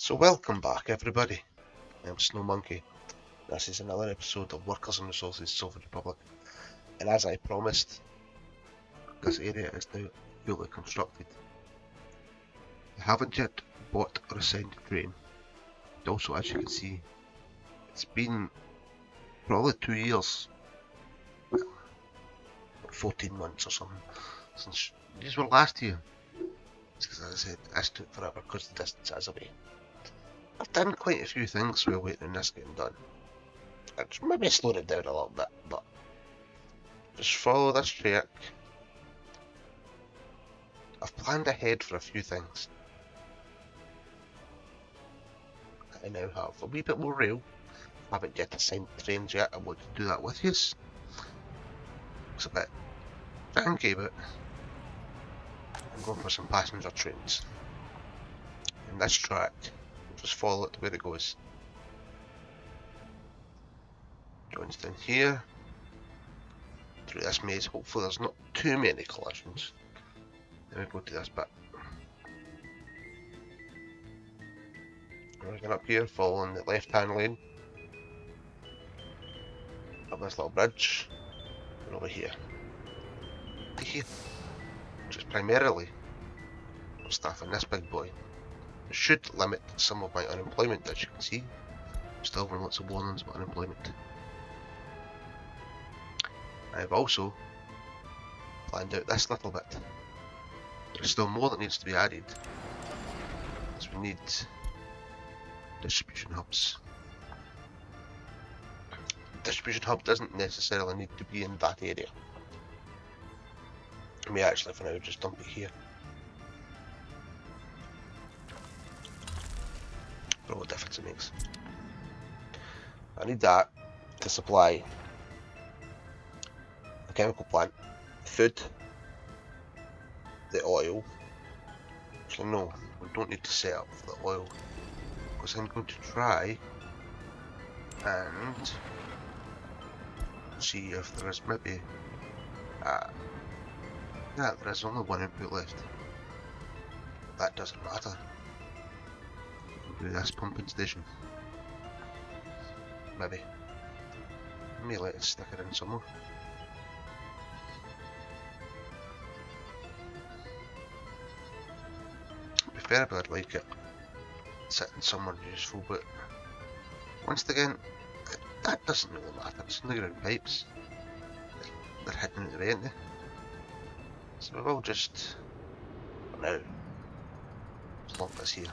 So welcome back everybody, I'm Snow Monkey. This is another episode of Workers and Resources Sovereign Republic, and as I promised, this area is now fully constructed. I haven't yet bought or assigned a train, and also as you can see, it's been probably 2 years, 14 months or something, since these were last year. Because as I said, this took forever because the distance is away. I've done quite a few things while waiting on this getting done. It's maybe slowed it down a little bit, but just follow this track. I've planned ahead for a few things. I now have a wee bit more rail. I haven't yet assigned trains yet. I want to do that with you. It's a bit janky, but I'm going for some passenger trains. And this track, we'll just follow it where it goes. Joins down here. Through this maze. Hopefully there's not too many collisions. Then we go to this bit. We're going up here, following the left-hand lane. Up this little bridge. And over here. To here. Which is primarily staff in this big boy. It should limit some of my unemployment, as you can see. Still having lots of warnings about unemployment. I've also planned out this little bit. There's still more that needs to be added, as we need distribution hubs. Distribution hub doesn't necessarily need to be in that area. I may actually for now just dump it here. For what difference it makes. I need that to supply the chemical plant, food, the oil. Actually no, we don't need to set up for the oil, because I'm going to try and see if there is maybe yeah, there is only one input left. That doesn't matter. We'll do this pumping station. Maybe. I may let it stick it in somewhere. Preferably I'd like it sitting somewhere useful, but once again, that doesn't really matter. It's underground pipes. They're hidden at the way, aren't they? So we will just, for now, just lump this here.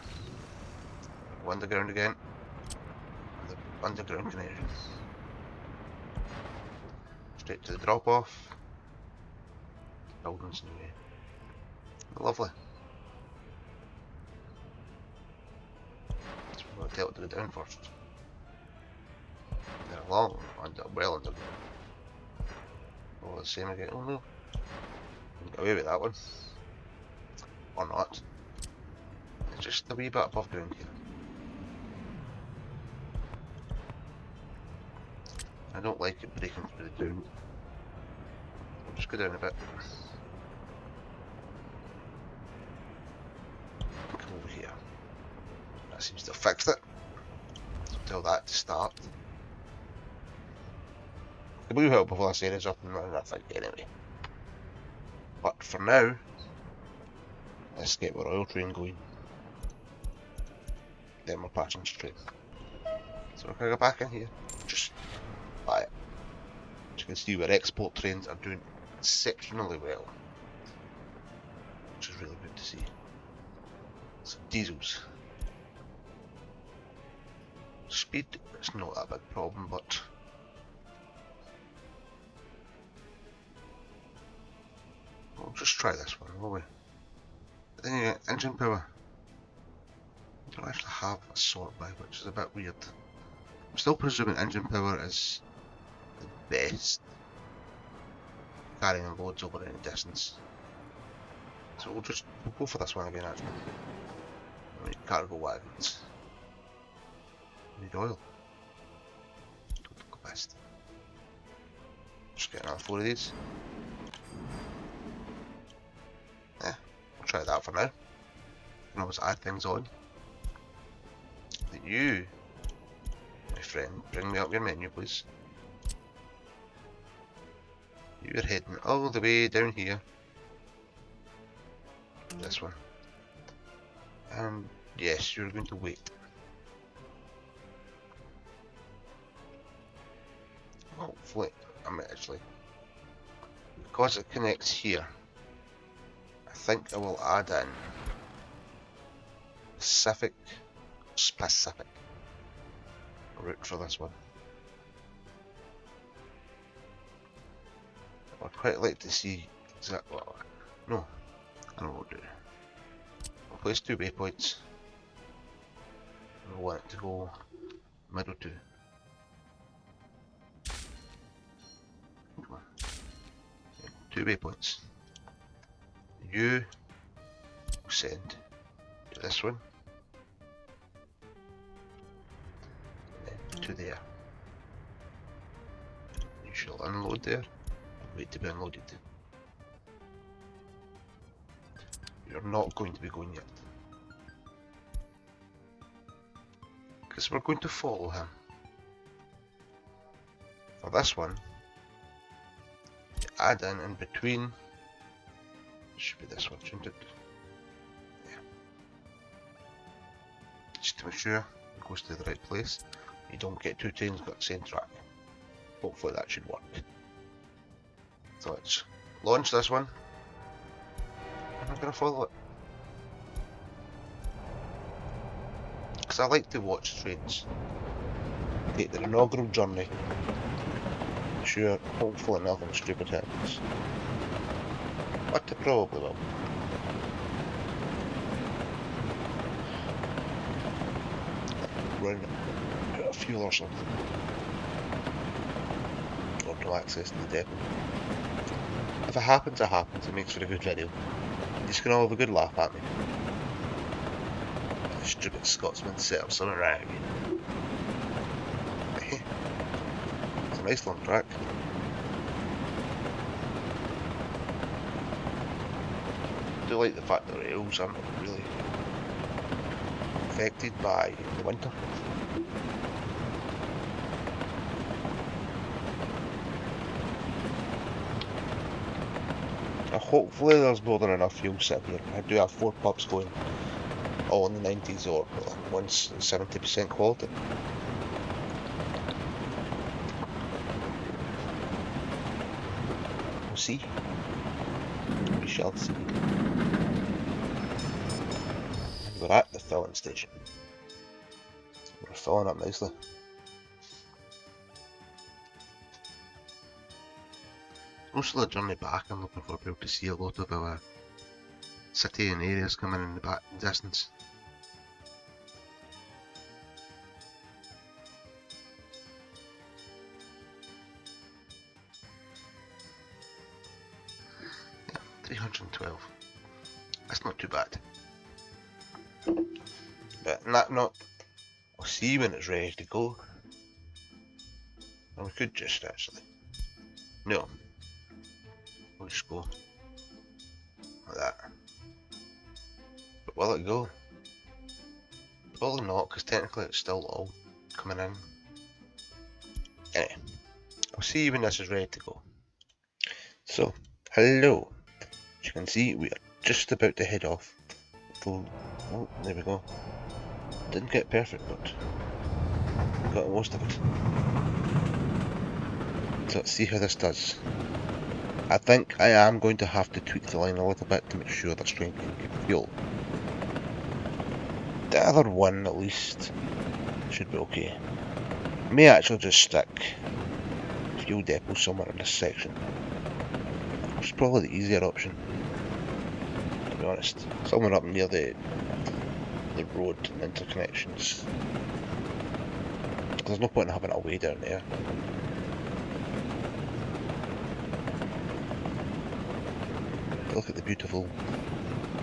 Go underground again. The underground connection. Straight to the drop off. Buildings anyway. Lovely. So we're going to tell it to go down first. They're long, well underground. All the same again. Oh no. Get away with that one. Or not. It's just a wee bit above ground here. I don't like it breaking through the ground. I'll just go down a bit. Come over here. That seems to have fixed it. So tell that to start. It will help before this area's up and running, I think, anyway. But for now, let's get our oil train going. Then we're passenger train. So we're going to go back in here, just buy it. As you can see, our export trains are doing exceptionally well, which is really good to see. So diesels. Speed is not a big problem, but we'll just try this one, will we? But then you get engine power. We don't actually have a sort by, which is a bit weird. I'm still presuming engine power is the best, carrying loads over any distance. So we'll go for this one again actually. We need cargo wagons. We need oil. Total capacity. Just get another 4 of these. Yeah, we'll try that for now. You can always add things on. You, my friend, bring me up your menu, please. You're heading all the way down here. This one. And yes, you're going to wait. Hopefully, I'm actually, because it connects here, I think I will add in specific route for this one. I'd quite like to see exactly what. No, I know what we'll do. We'll place 2 waypoints. We want it to go middle 2. Come on. 2 waypoints. You send to this one. And then to there. You shall unload there and wait to be unloaded. You're not going to be going yet. Because we're going to follow him. For this one, you add in between, should be this one, shouldn't it? Yeah. Just to make sure it goes to the right place. You don't get 2 trains got the same track. Hopefully that should work. So let's launch this one. I'm not going to follow it. Because I like to watch trains take their inaugural journey. Sure, hopefully nothing stupid happens. But it probably will. Run out of fuel or something. Or no access to the depot. If it happens, it happens. It makes for a good video. You just can all have a good laugh at me. The stupid Scotsman set up something right again. It's a nice long track. I do like the fact that the rails aren't really affected by the winter. Hopefully there's more than enough fuel sitting here. I do have 4 pubs going, all in the 90s or one's 70% quality. We'll see. We shall see. And we're at the filling station. We're filling up nicely. Most of the journey back, I'm looking for people to see a lot of our city and areas coming in the back distance. Yeah, 312. That's not too bad. But not. We'll see when it's ready to go. And we could just actually. No. We'll just go like that. But will it go? Probably not, because technically it's still all coming in. Anyway, I'll see you when this is ready to go. So, hello. As you can see, we are just about to head off. Oh, there we go. Didn't get perfect, but we got most of it. So let's see how this does. I think I am going to have to tweak the line a little bit to make sure this train can keep fuel. The other one, at least, should be okay. I may actually just stick fuel depot somewhere in this section. It's probably the easier option, to be honest. Somewhere up near the road interconnections. There's no point in having it away down there. Look at the beautiful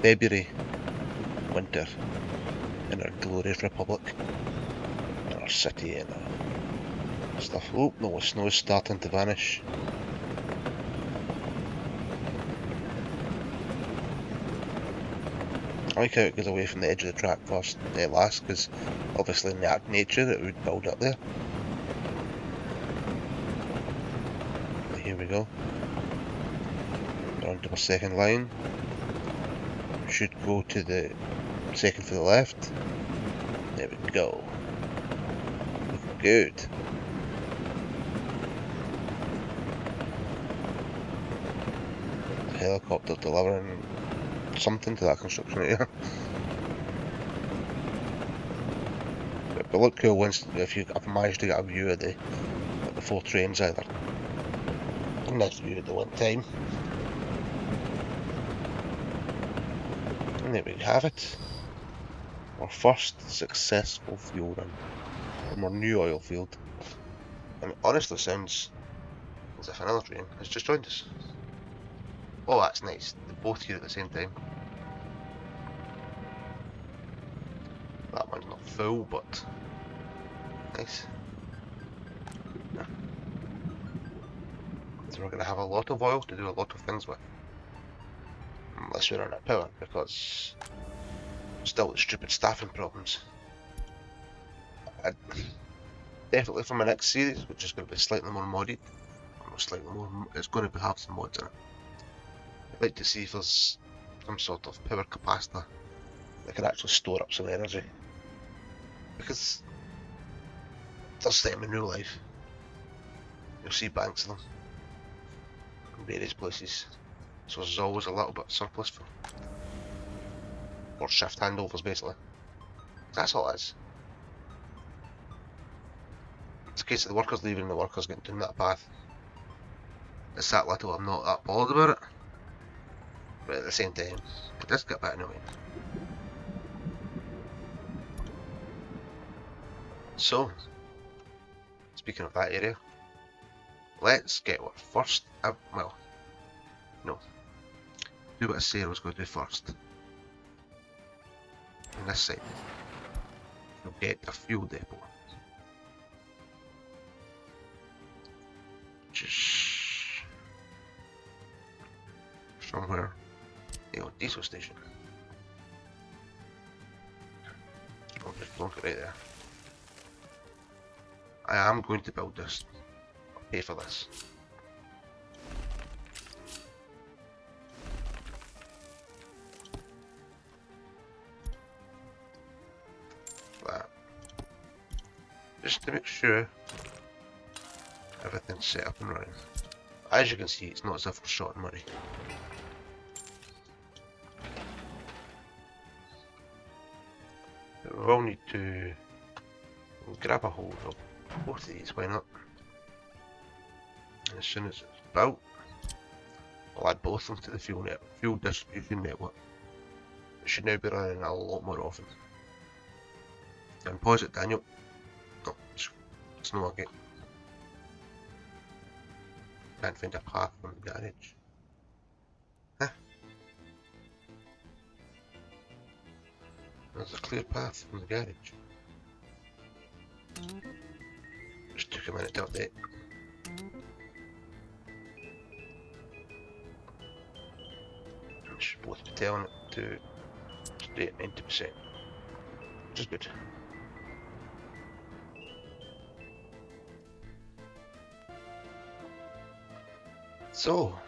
February winter in our glorious republic, in our city and our stuff. Oh no, the snow is starting to vanish. I like how it goes away from the edge of the track first, last, because obviously in the nature it would build up there. But here we go. We're onto our second line. Should go to the second for the left. There we go. Good. The helicopter delivering something to that construction area. But look cool once if you managed to get a view of the 4 trains either. Nice view at the one time. And there we have it. Our first successful fuel run from our new oil field. And it honestly sounds as if another train has just joined us. Oh, that's nice. They're both here at the same time. That one's not full, but nice. So we're going to have a lot of oil to do a lot of things with. Unless we run out of power, because still the stupid staffing problems. Definitely for my next series, which is going to be slightly more modded, or slightly more, it's going to have some mods in it. I'd like to see if there's some sort of power capacitor that can actually store up some energy, because there's them in real life. You'll see banks of them in various places, so there's always a little bit of surplus for shift handovers basically. That's all it is. It's a case of the workers leaving and the workers getting down that path. It's that little, I'm not that bothered about it. But at the same time, it does get a bit annoying. So, speaking of that area, let's get what first, well, no. Do what I say I was going to do first. On this side, you'll get a fuel depot. Just somewhere, diesel station. I'll just plonk it right there. I am going to build this. I'll pay for this. That. Just to make sure everything's set up and running. As you can see, it's not as if we're short on money. But we will need to grab a hold of both of these, why not? And as soon as it's built, I'll add both of them to the fuel distribution network. It should now be running a lot more often. And pause it, Daniel. No, it's no okay. Can't find a path from the garage. Huh? There's a clear path from the garage. Just took a minute to update. We should both be telling it to stay at 90%, which is good. So,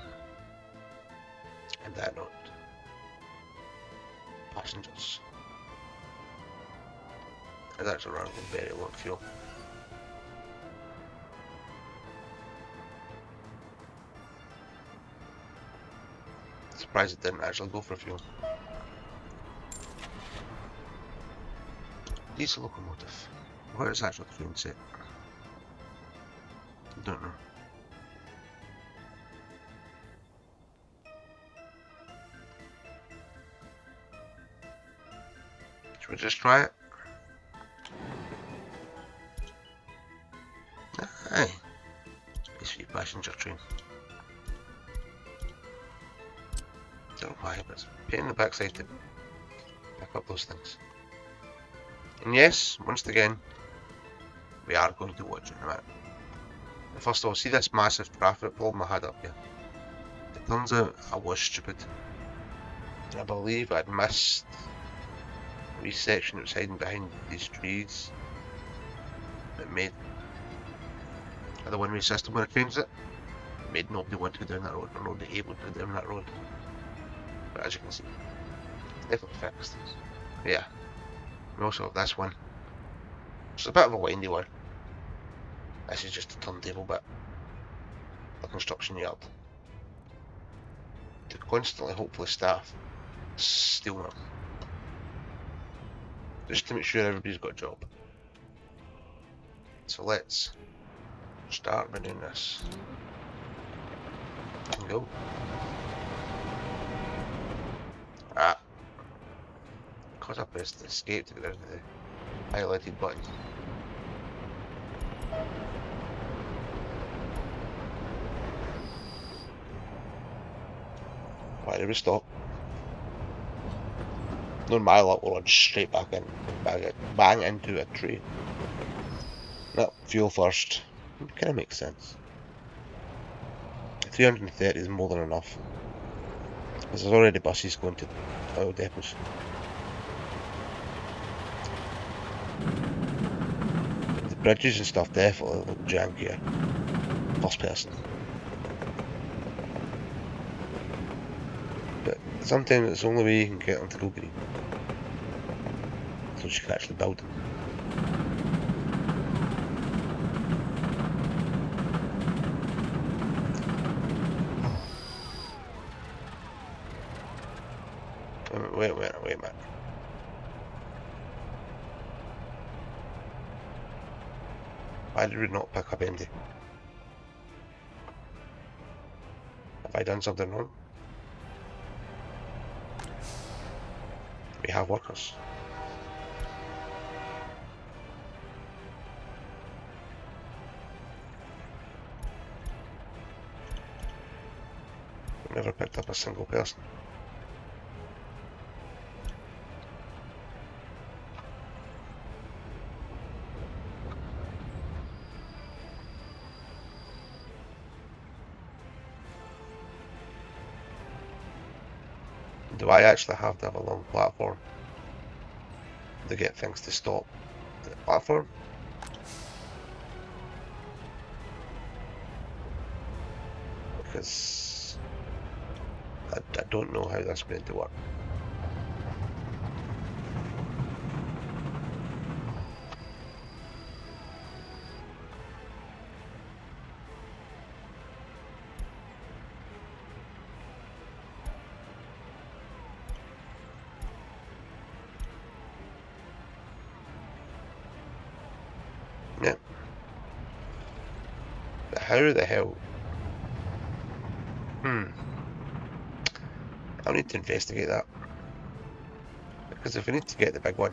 and that note, passengers. It's actually running very low fuel. Surprised it didn't actually go for fuel. Diesel locomotive. Where is actually the train set? I don't know. Should we just try it? Aye. Space free passenger train. Don't know why, but it's a pain in the backside to pick up those things. And yes, once again, we are going to watch it in a minute. First of all, see this massive traffic problem I had up here? It turns out I was stupid. And I believe I'd missed wee section that was hiding behind these trees that made the one-way system when I changed it. It made nobody want to go down that road, or nobody able to go down that road. But as you can see, definitely fixed. Yeah. We also have this one. It's a bit of a windy one. This is just a turntable bit. The construction yard. To constantly, hopefully, staff stealing them. Just to make sure everybody's got a job. So let's start by doing this. And go. Ah. Because I pressed escape to get rid of the highlighted button. Why did we stop? No, my luck will run straight back in, bang into a tree. No, fuel first. Kind of makes sense. 330 is more than enough. Because there's already buses going to oil depots. The bridges and stuff definitely look jankier. First person. But sometimes it's the only way you can get them to go green. So you can actually build them. Wait a minute. Why did we not pick up Andy? Have I done something wrong? We have workers. We've never picked up a single person. Do I actually have to have a long platform to get things to stop at the platform? Because I don't know how that's going to work. Yeah. But how the hell? I'll need to investigate that. Because if we need to get the big one,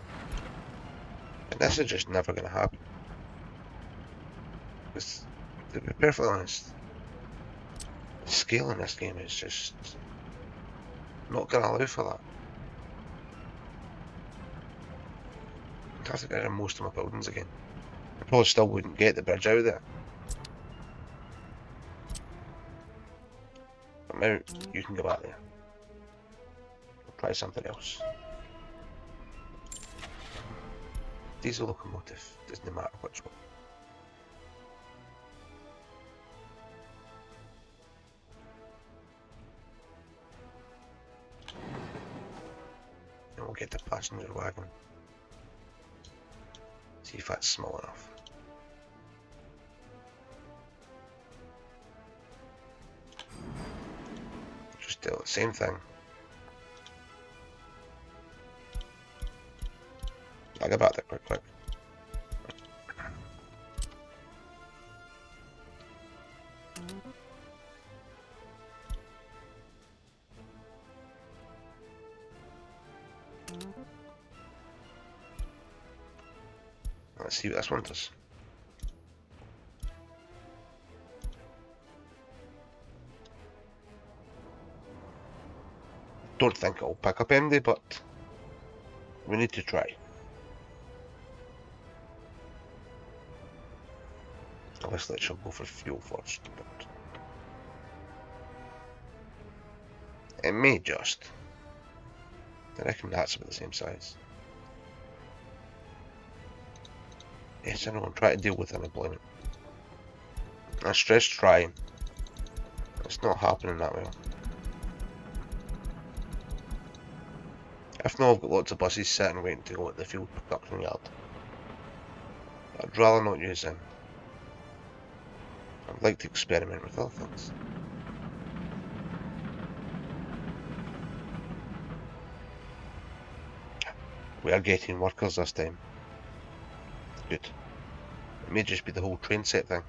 and this is just never going to happen. Because, to be perfectly honest, the scale in this game is just not going to allow for that. I'd have to get rid of most of my buildings again. I probably still wouldn't get the bridge out of there. But now, you can go back there. We'll try something else. Diesel locomotive, doesn't matter which one. And we'll get the passenger wagon. See if that's small enough. Just do the same thing. I'll get back there quick. Let's see what this one does. Don't think it'll pick up MD, but we need to try. Obviously, it shall go for fuel first, but it may just. I reckon that's about the same size. Yes, I know, I'm trying to deal with unemployment. I stress trying. It's not happening that well. If not, I've got lots of buses sitting waiting to go at the field production yard. I'd rather not use them. I'd like to experiment with other things. We are getting workers this time. Good. It may just be the whole train set thing.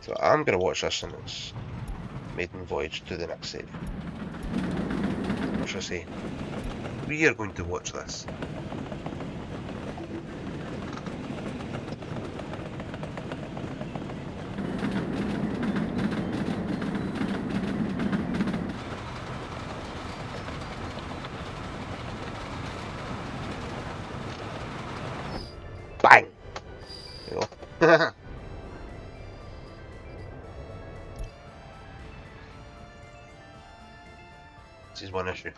So I'm going to watch this in its maiden voyage to the next save. What should I say? We are going to watch this. Bang! There you go. This is one issue.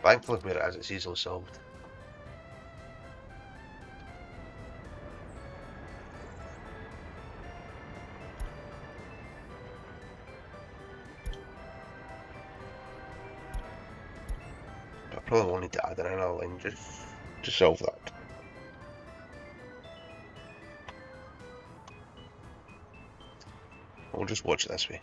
Thankfully where it is, it's easily solved. But I probably will need to add in another line just to solve that. We'll just watch it this way.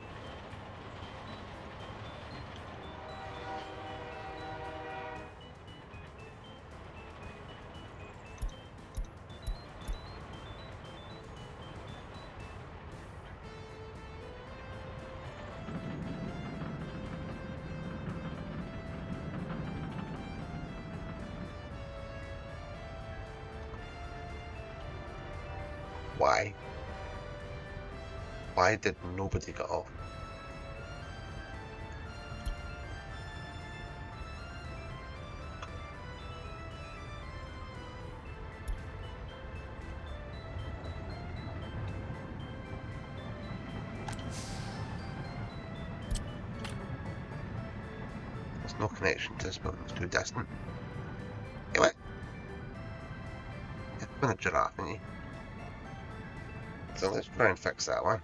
Why? Why did nobody get off? There's no connection to this building, it's too distant. Hey, what? You've been a giraffe, haven't you? So let's try and fix that one.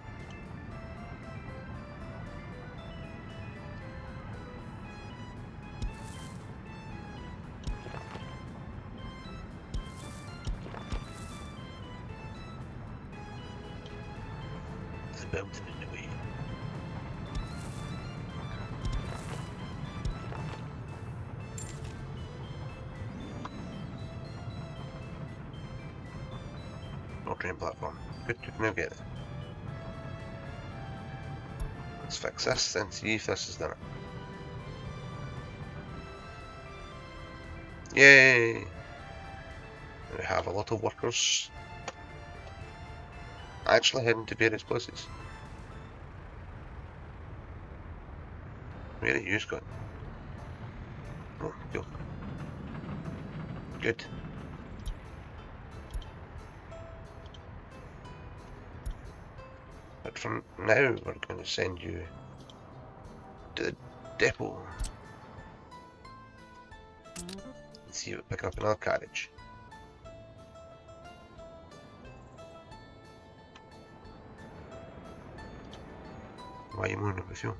The building in the way. No train platform. Good, you can now get it. Let's fix this and see if this is done it. Yay! We have a lot of workers actually heading to various places. Where are you going? Oh, cool. Good. But from now, we're going to send you to the depot. And see if we pick up another carriage. Why are you moving with you?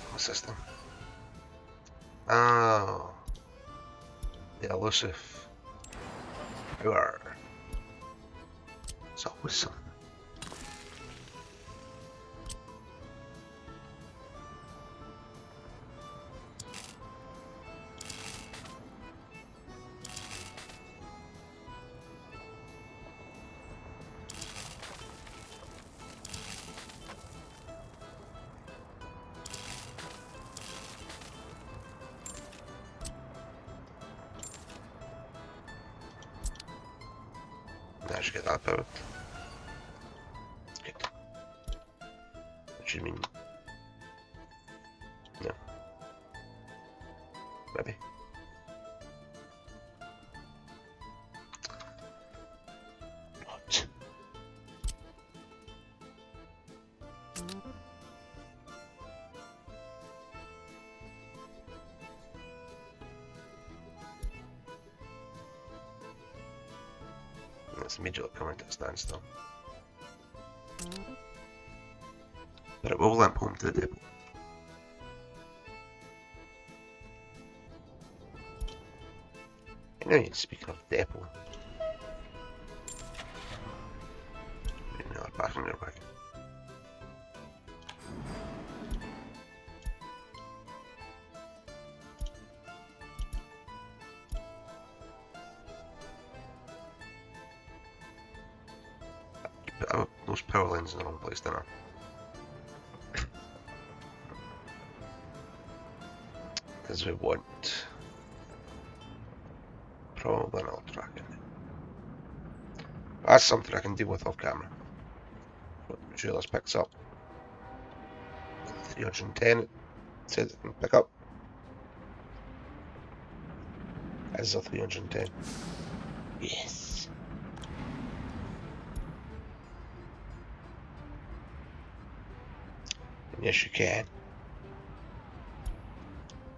What's this thing? Oh, the elusive power. It's always something. I should get that powered. Good. Which you mean? No. Maybe. What? It's immediately coming to a standstill. But it will limp home to the depot. Anyway, speaking of depot, another passenger wagon. Put those power lines in the wrong place, didn't I? Because we want probably another track in there. That's something I can deal with off camera. I'm sure this picks up. 310 it says it can pick up. As a 310. Yes. And yes, you can.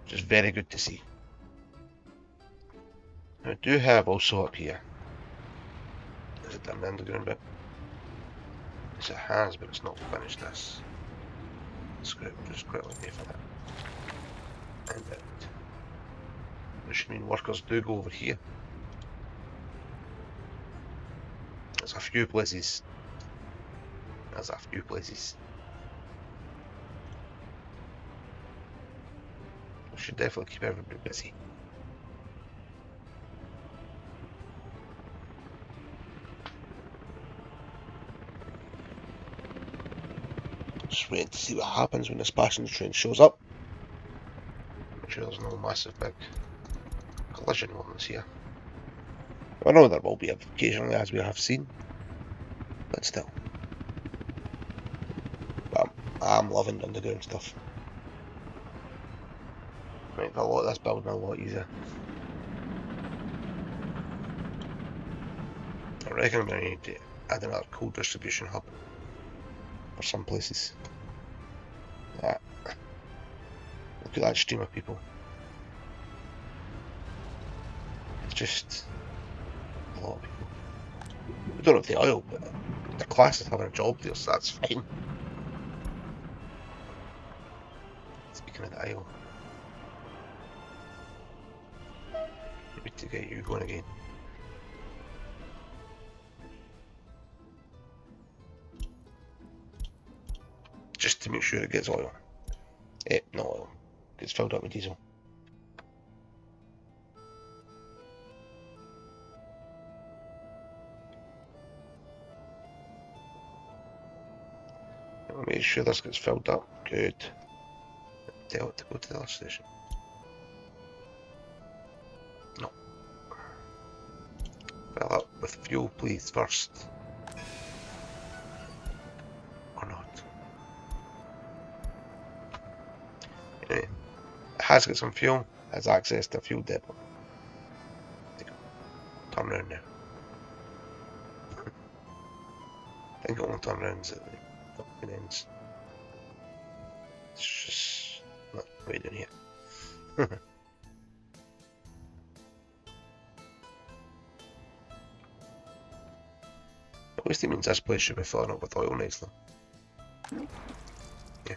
Which is very good to see. Now, I do have also up here. Is it done the underground bit? Yes, it has, but it's not finished this. Just quickly pay for that. And it. Which means workers do go over here. There's a few places. There's a few places. We should definitely keep everybody busy. Just waiting to see what happens when this passenger train shows up. Make sure there's no massive big collision ones here. I know there will be occasionally, as we have seen, but still. But I'm loving the underground stuff. Make a lot of this building a lot easier. I reckon I'm going to need to add another cold distribution hub for some places. Look at that stream of people. It's just a lot of people. We don't have the oil, but the class is having a job there, so that's fine. Speaking of the oil, we need to get you going again. Just to make sure it gets oil. Not oil. Gets filled up with diesel. I'll make sure this gets filled up. Good. Tell it to go to the other station. No. Fill up with fuel, please, first. Or not. Anyway, it has got some fuel, has access to a fuel depot. Turn around now. I think it won't turn around at the fucking ends. It's just not way down here. At least it means this place should be filling up with oil nicely. Yeah.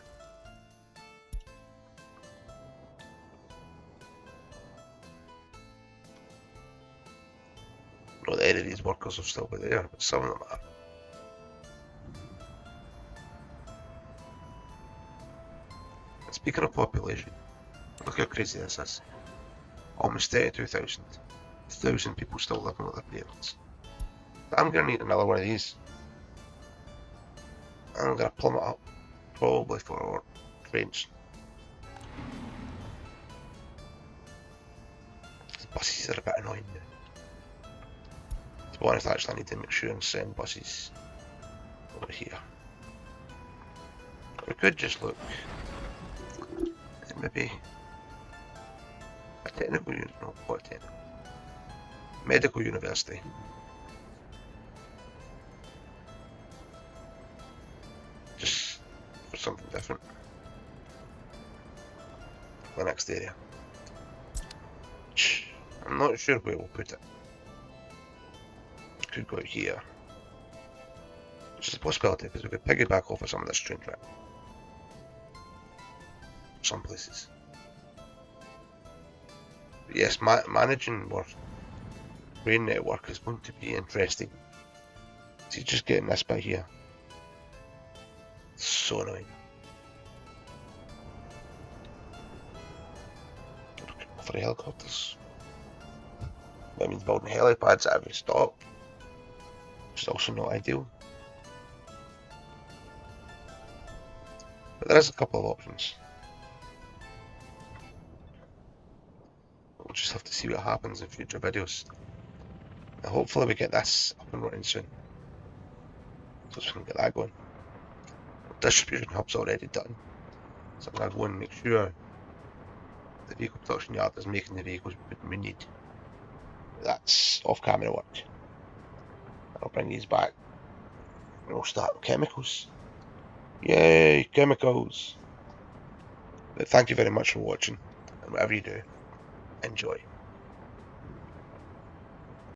Not that any of these workers will still be there, but some of them are. And speaking of population, look how crazy this is. Almost 32,000. 1,000 people still living with their parents. But I'm going to need another one of these. I'm going to plummet up, probably for our trains. The buses are a bit annoying now. To be honest, actually I need to make sure and send buses over here. We could just look at maybe a technical unit, no, what a technical? Medical university. Just for something different. The next area. I'm not sure where we'll put it. could go out here. Which is a possibility, because we could piggyback off of some of this train track. Some places. But yes, managing our train network is going to be interesting. See, just getting this bit here. So annoying. For the helicopters. That means building helipads at every stop, which is also not ideal. But there is a couple of options. We'll just have to see what happens in future videos. And hopefully we get this up and running soon. So we can get that going. Distribution hub's already done. So I'm going to go and make sure the vehicle production yard is making the vehicles we need. That's off camera work. I'll bring these back and we'll start chemicals. Yay, chemicals! But thank you very much for watching, and whatever you do, enjoy.